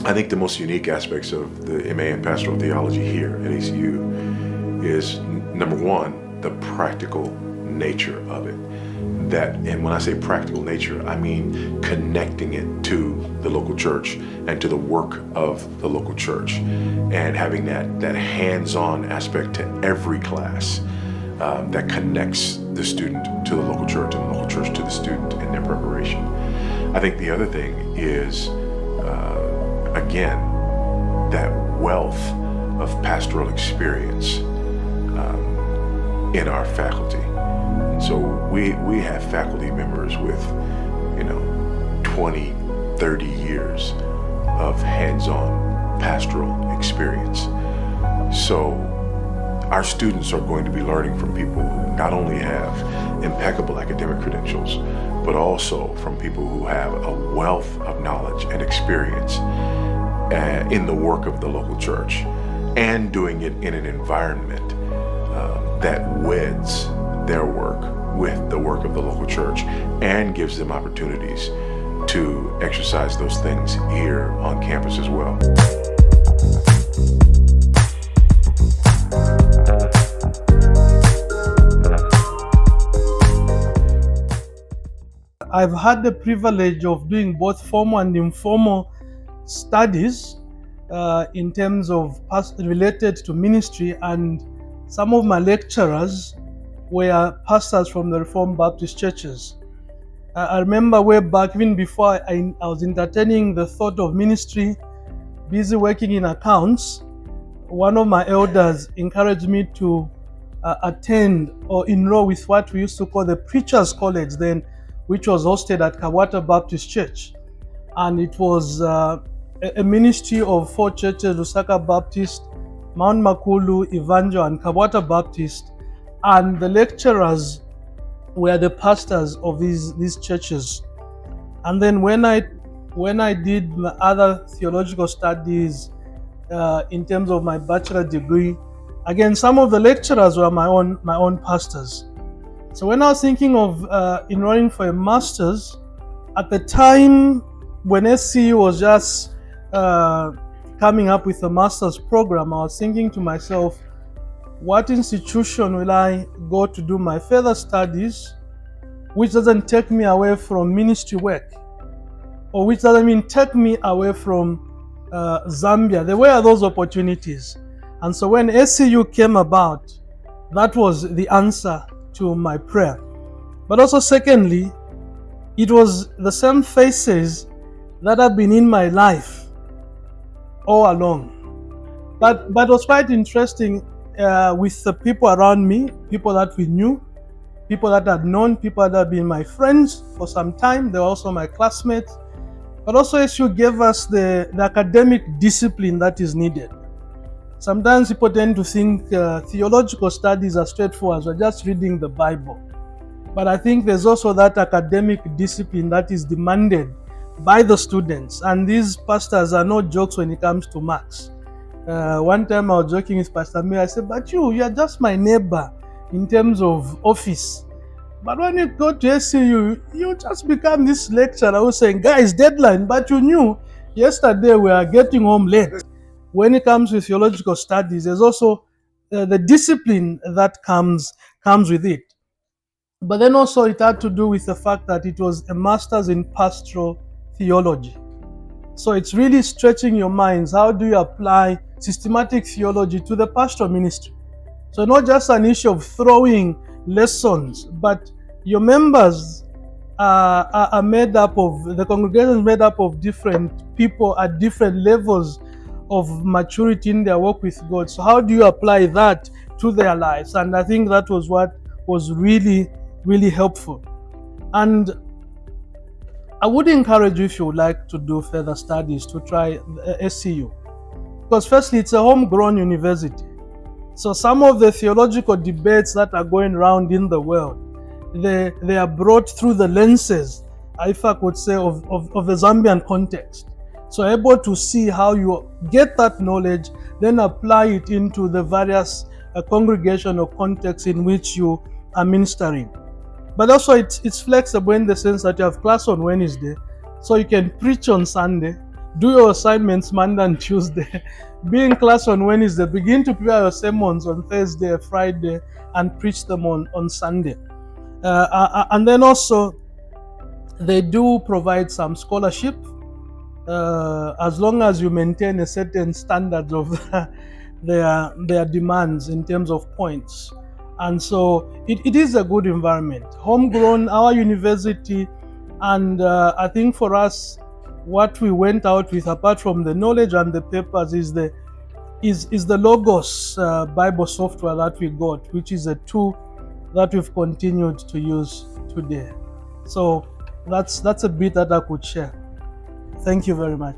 I think the most unique aspects of the MA in Pastoral Theology here at ACU is, number one, the practical nature of it. And when I say practical nature, I mean connecting it to the local church and to the work of the local church, and having that hands-on aspect to every class that connects the student to the local church and the local church to the student in their preparation. I think the other thing is, again, that wealth of pastoral experience in our faculty. So we have faculty members with, 20, 30 years of hands-on pastoral experience. So our students are going to be learning from people who not only have impeccable academic credentials, but also from people who have a wealth of knowledge and experience in the work of the local church, and doing it in an environment that weds their work with the work of the local church and gives them opportunities to exercise those things here on campus as well. I've had the privilege of doing both formal and informal studies in terms of related to ministry, and some of my lecturers were pastors from the Reformed Baptist churches. I remember way back, even before I was entertaining the thought of ministry, busy working in accounts, one of my elders encouraged me to attend or enroll with what we used to call the Preachers College then, which was hosted at Kawata Baptist Church. And it was a ministry of 4 churches: Lusaka Baptist, Mount Makulu, Evangel, and Kawata Baptist. And the lecturers were the pastors of these churches. And then when I did my other theological studies in terms of my bachelor degree, again, some of the lecturers were my own pastors. So when I was thinking of enrolling for a master's, at the time when SCU was just coming up with a master's program, I was thinking to myself, what institution will I go to do my further studies, which doesn't take me away from ministry work, or which doesn't take me away from Zambia? There were those opportunities. And so when SCU came about, that was the answer to my prayer. But also, secondly, it was the same faces that have been in my life all along. But it was quite interesting with the people around me, people that we knew, people that I'd known, people that had been my friends for some time. They were also my classmates. But also, SU gave us the academic discipline that is needed. Sometimes people tend to think theological studies are straightforward, we're just reading the Bible. But I think there's also that academic discipline that is demanded by the students. And these pastors are no jokes when it comes to marks. One time I was joking with Pastor May, I said, but you are just my neighbor in terms of office. But when you go to SCU, you just become this lecturer who's saying, guys, deadline, but you knew yesterday we are getting home late. When it comes to theological studies, there's also the discipline that comes with it. But then also it had to do with the fact that it was a master's in pastoral theology. So it's really stretching your minds. How do you apply systematic theology to the pastoral ministry? So not just an issue of throwing lessons, but your members are made up of, the congregation is made up of different people at different levels of maturity in their work with God. So how do you apply that to their lives? And I think that was what was really, really helpful. And I would encourage you, if you would like to do further studies, to try SCU. Because firstly, it's a homegrown university. So some of the theological debates that are going around in the world, they are brought through the lenses, if I could say, of the Zambian context. So able to see how you get that knowledge, then apply it into the various congregation or contexts in which you are ministering. But also it's flexible in the sense that you have class on Wednesday, so you can preach on Sunday, Do your assignments Monday and Tuesday. Be in class on Wednesday. Begin to prepare your sermons on Thursday, Friday, and preach them on Sunday. And then also, they do provide some scholarship as long as you maintain a certain standard of their demands in terms of points. And so it is a good environment, homegrown, our university. And I think for us, what we went out with, apart from the knowledge and the papers, is the Logos Bible software that we got, which is a tool that we've continued to use today. So that's a bit that I could share. Thank you very much.